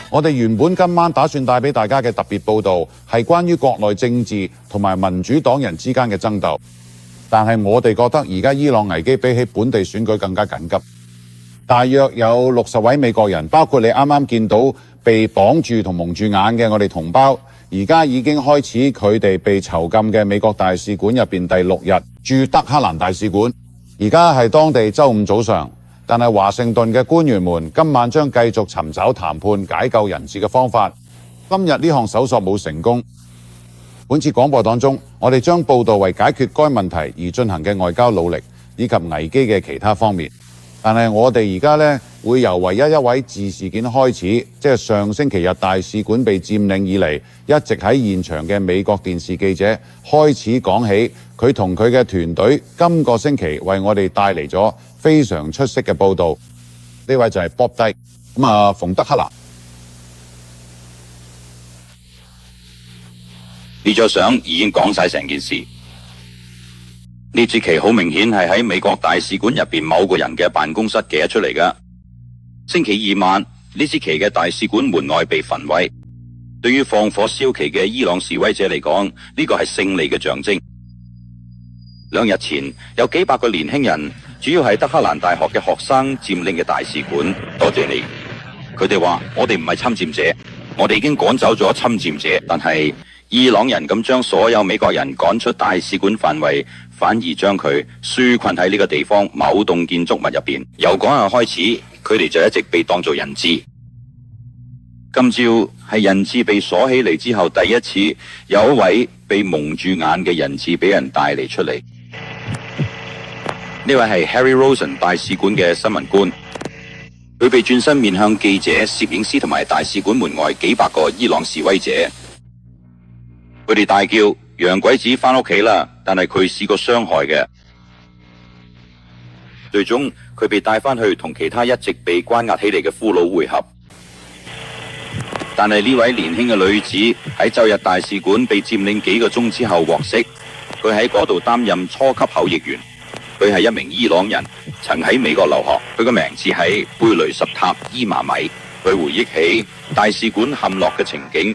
我哋原本今晚打算帶俾大家嘅特別報導係關於國內政治同埋民主黨人之間嘅爭鬥，但係我哋覺得而家伊朗危機比起本地選舉更加緊急。大約有60位美國人，包括你啱啱見到被綁住同蒙住眼嘅我哋同胞，而家已經開始佢哋被囚禁嘅美國大使館入邊第6日駐德黑蘭大使館。而家係當地週5早上。但係華盛頓嘅官員們今晚將繼續尋找談判解救人質嘅方法。今日呢項搜索冇成功。本次廣播當中，我哋將報導為解決該問題而進行嘅外交努力，以及危機嘅其他方面。但係我哋而家呢，會由唯一一位自事件開始，即係上星期日大使館被佔領以嚟，一直喺現場嘅美國電視記者開始講起佢同佢嘅團隊今個星期為我哋帶嚟咗非常出色嘅報導。呢位就係 Bob Dyke， 馮德克蘭。呢張相已經講晒成件事。呢支旗好明顯係喺美國大使館入邊某個人嘅辦公室寄咗出嚟㗎。星期二晚，呢支旗嘅大使館門外被焚毀。對於放火燒旗嘅伊朗示威者嚟講，呢個係勝利嘅象徵。2日前，有幾百個年輕人，主要係德黑蘭大學嘅學生佔領嘅大使館。多謝你。佢哋話：我哋唔係侵佔者，我哋已經趕走咗侵佔者，但係伊朗人咁將所有美國人趕出大使館範圍，反而將佢紓困喺呢個地方某棟建築物入邊。由嗰日開始，佢哋就一直被當作人質。今朝係人質被鎖起嚟之後，第一次有一位被蒙住眼嘅人質俾人帶嚟出嚟。呢位係 Harry Rosen 大使館嘅新聞官，佢被轉身面向記者、攝影師同埋大使館門外幾百個伊朗示威者。佢哋大叫：洋鬼子返屋企啦！但係佢試過傷害嘅。最終佢被帶返去同其他一直被關押起嚟嘅俘虜會合。但係呢位年輕嘅女子喺周日大使館被佔領幾個鐘之後獲釋。佢喺嗰度擔任初級口譯員。佢係一名伊朗人，曾喺美國留學。佢個名字係貝雷什塔伊馬米。佢回憶起大使館陷落嘅情景。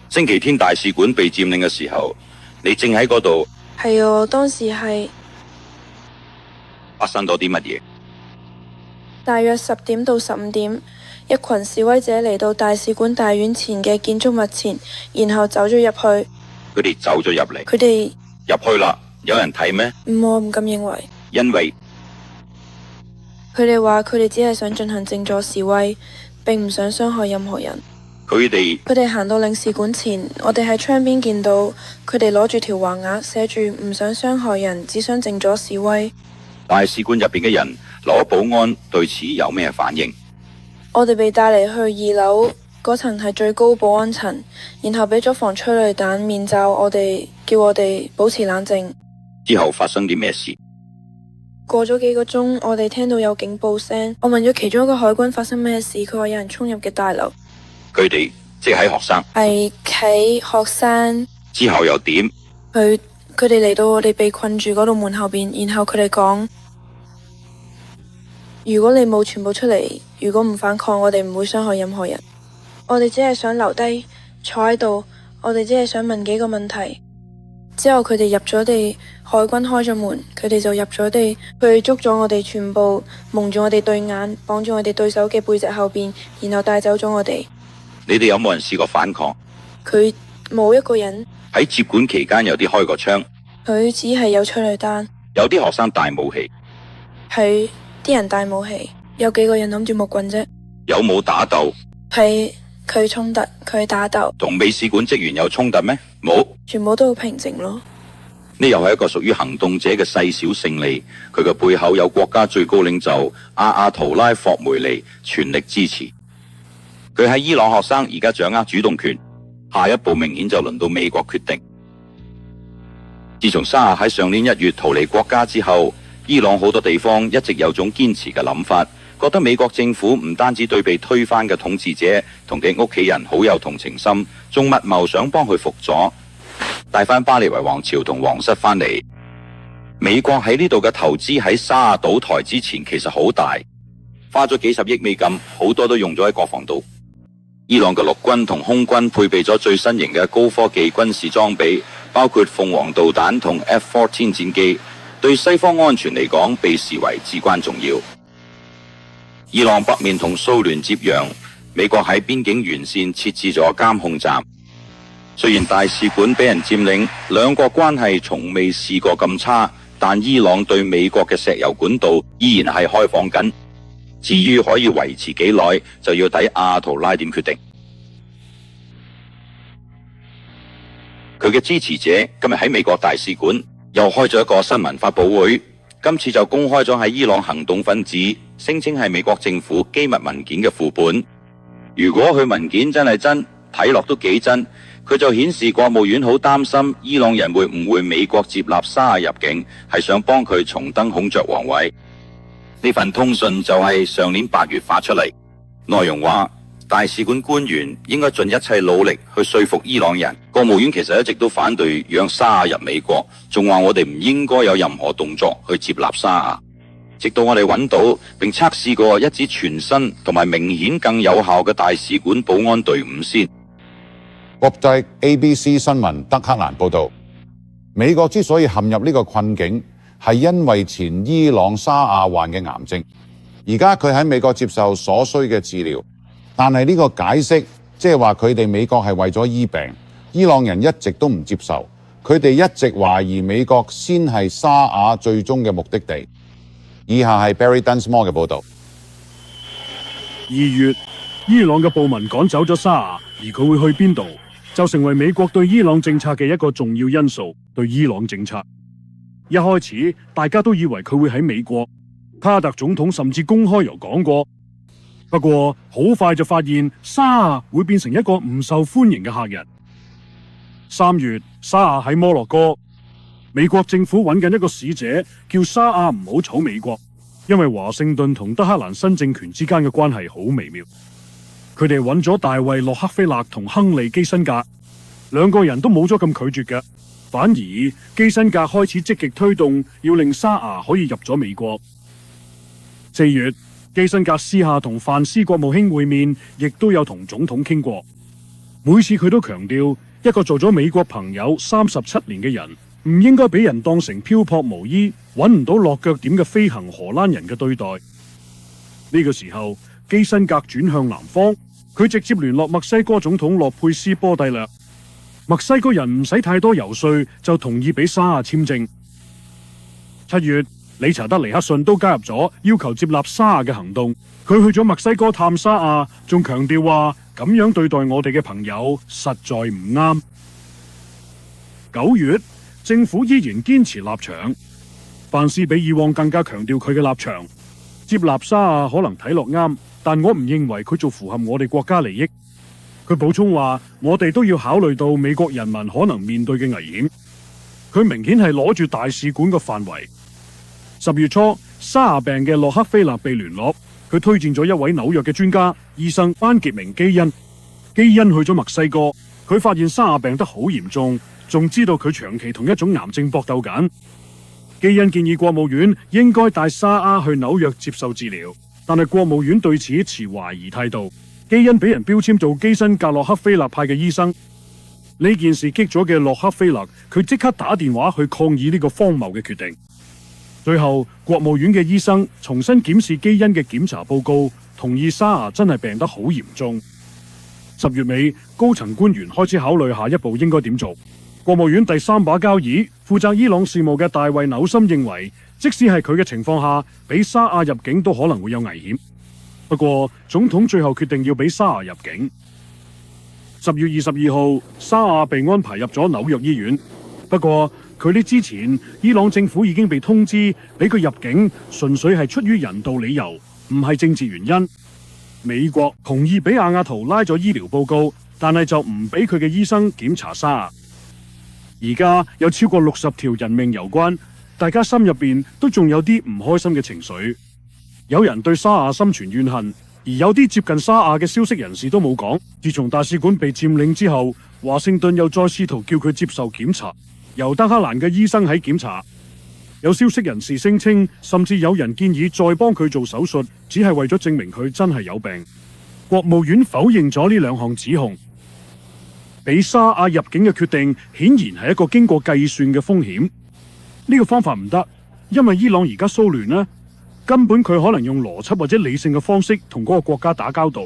星期天大使館被佔領嘅時候，你正喺嗰度。係啊，當時係發生咗啲乜嘢？大約10點到15點，一群示威者嚟到大使館大院前嘅建築物前，然後走咗入去。佢哋走咗入嚟。佢哋入去啦，有人睇咩？我唔咁認為。因為佢哋話佢哋只係想進行靜坐示威，並唔想傷害任何人。佢哋行到領事館前，我哋喺窗邊見到佢哋攞住條橫額，寫住唔想傷害人，只想靜坐示威。大使館入邊嘅人攞保安對此有咩反應？我哋被帶嚟去2樓嗰層係最高保安層，然後俾咗防催淚彈面罩我哋，叫我哋保持冷靜。之後發生啲咩事？過咗幾個鐘，我哋聽到有警報聲。我問咗其中一個海軍發生咩事，佢話有人衝入嘅大樓。佢哋即係學生，係企學生。之後又點？佢哋嚟到我哋被困住嗰度門後邊，然後佢哋講：如果你冇全部出嚟，如果唔反抗，我哋唔會傷害任何人。我哋只係想留低坐喺度，我哋只係想問幾個問題。之後佢哋入咗地，海軍開咗門，佢哋就入咗地，佢哋捉咗我哋全部，蒙住我哋對眼，綁住我哋對手嘅背脊後邊，然後帶走咗我哋。你哋有冇人試過反抗？佢冇一個人。喺接管期間有啲開過槍。佢只係有催淚彈。有啲學生帶武器。係啲人帶武器，有幾個人諗住木棍啫。有冇打鬥？係佢衝突，佢打鬥。同美使館職員有衝突咩？冇，全部都好平靜咯。呢又係一個屬於行動者嘅細小勝利。佢嘅背後有國家最高領袖阿圖拉霍梅尼全力支持。佢係伊朗學生，而家掌握主動權。下一步明顯就輪到美國決定。自從沙夏喺上年1月逃離國家之後，伊朗好多地方一直有種堅持嘅諗法，覺得美國政府唔單止對被推翻嘅統治者同佢屋企人好有同情心，仲密謀想幫佢復咗，帶翻巴列維王朝同皇室翻嚟。美國喺呢度嘅投資喺沙夏倒台之前其實好大，花咗幾十億美金，好多都用咗喺國防度。伊朗嘅陸軍同空軍配備咗最新型嘅高科技軍事裝備，包括鳳凰導彈同 F-14 戰機，對西方安全嚟講被視為至關重要。伊朗北面同蘇聯接壤，美國喺邊境沿線設置咗監控站。雖然大使館俾人佔領，兩國關係從未試過咁差，但伊朗對美國嘅石油管道依然係開放緊。至於可以維持幾耐，就要睇阿圖拉點決定。佢嘅支持者今日喺美國大使館又開咗一個新聞發佈會，今次就公開咗喺伊朗行動分子聲稱係美國政府機密文件嘅副本。如果佢文件真係真，睇落都幾真，佢就顯示國務院好擔心伊朗人會誤會美國接納沙亞入境係想幫佢重登孔雀王位。呢份通訊就係上年8月發出嚟，內容話大使館官員應該盡一切努力去說服伊朗人，國務院其實一直都反對讓沙亞入美國，仲話我哋唔應該有任何動作去接納沙亞，直到我哋揾到並測試過一支全新同埋明顯更有效嘅大使館保安隊伍先。國際 ABC 新聞德克蘭報導，美國之所以陷入呢個困境，係因為前伊朗沙亞患嘅癌症，而家佢喺美國接受所需嘅治療，但係呢個解釋即係話佢哋美國係為咗醫病，伊朗人一直都唔接受，佢哋一直懷疑美國先係沙亞最終嘅目的地。以下係 Barry Dunsmore 嘅報導。2月，伊朗嘅暴民趕走咗沙亞，而佢會去邊度，就成為美國對伊朗政策嘅一個重要因素。對伊朗政策，一開始大家都以為佢會喺美國，卡特總統甚至公開有講過。不過好快就發現沙亞會變成一個唔受歡迎嘅客人。3月，沙亞喺摩洛哥，美國政府揾緊一個使者，叫沙亞唔好吵美國，因為華盛頓同德黑蘭新政權之間嘅關係好微妙。佢哋揾咗大衛洛克菲勒同亨利基辛格，兩個人都冇咗咁拒絕嘅，反而基辛格開始積極推動，要令沙亞可以入咗美國。4月，基辛格私下同范斯國務卿會面，亦都有同總統傾過。每次佢都強調，一個做咗美國朋友37年嘅人，唔應該俾人當成漂泊無依、揾唔到落腳點嘅飛行荷蘭人嘅對待。呢個時候，基辛格轉向南方，佢直接聯絡墨西哥總統洛佩斯波蒂略。墨西哥人唔使太多游說就同意俾沙亞簽證。7月，理查德尼克遜都加入咗要求接納沙亞嘅行動。佢去咗墨西哥探沙亞，仲強調話咁樣對待我哋嘅朋友實在唔啱。9月，政府依然堅持立場，范斯比以往更加強調佢嘅立場。接納沙亞可能睇落啱，但我唔認為佢做符合我哋國家利益。佢補充話，我哋都要考慮到美國人民可能面對嘅危險。佢明顯係攞住大使館嘅範圍。10月初，沙亞病嘅洛克菲勒被聯絡，佢推薦咗一位紐約嘅專家醫生班傑明基恩。基恩去咗墨西哥，佢發現沙亞病得好嚴重，仲知道佢長期同一種癌症搏鬥緊。基恩建議國務院應該帶沙亞去紐約接受治療，但係國務院對此持懷疑態度。基恩俾人標籤做基辛格洛克菲勒派嘅醫生。呢件事激咗嘅洛克菲勒，佢即刻打電話去抗議呢個荒謬嘅決定。最後，國務院嘅醫生重新檢視基恩嘅檢查報告，同意沙亞真係病得好嚴重。10月尾，高層官員開始考慮下一步應該點做。國務院第3把交椅，負責伊朗事務嘅大衛紐森認為，即使係佢嘅情況下，俾沙亞入境都可能會有危險。不過，總統最後決定要俾沙亞入境。10月22號，沙亞被安排入咗紐約醫院。不過，佢呢之前，伊朗政府已經被通知，俾佢入境純粹係出於人道理由，唔係政治原因。美國同意俾阿亞圖拉咗醫療報告，但係就唔俾佢嘅醫生檢查沙亞。而家有超過60條人命攸關，大家心入邊都仲有啲唔開心嘅情緒。有人對沙亞心存怨恨，而有啲接近沙亞嘅消息人士都冇講。自從大使館被佔領之後，華盛頓又再試圖叫佢接受檢查，由德黑蘭嘅醫生喺檢查。有消息人士聲稱，甚至有人建議再幫佢做手術，只係為咗證明佢真係有病。國務院否認咗呢兩項指控。俾沙亞入境嘅決定顯然係一個經過計算嘅風險。呢個方法唔得，因為伊朗而家騷亂呢，根本佢可能用邏輯或者理性嘅方式同嗰個國家打交道。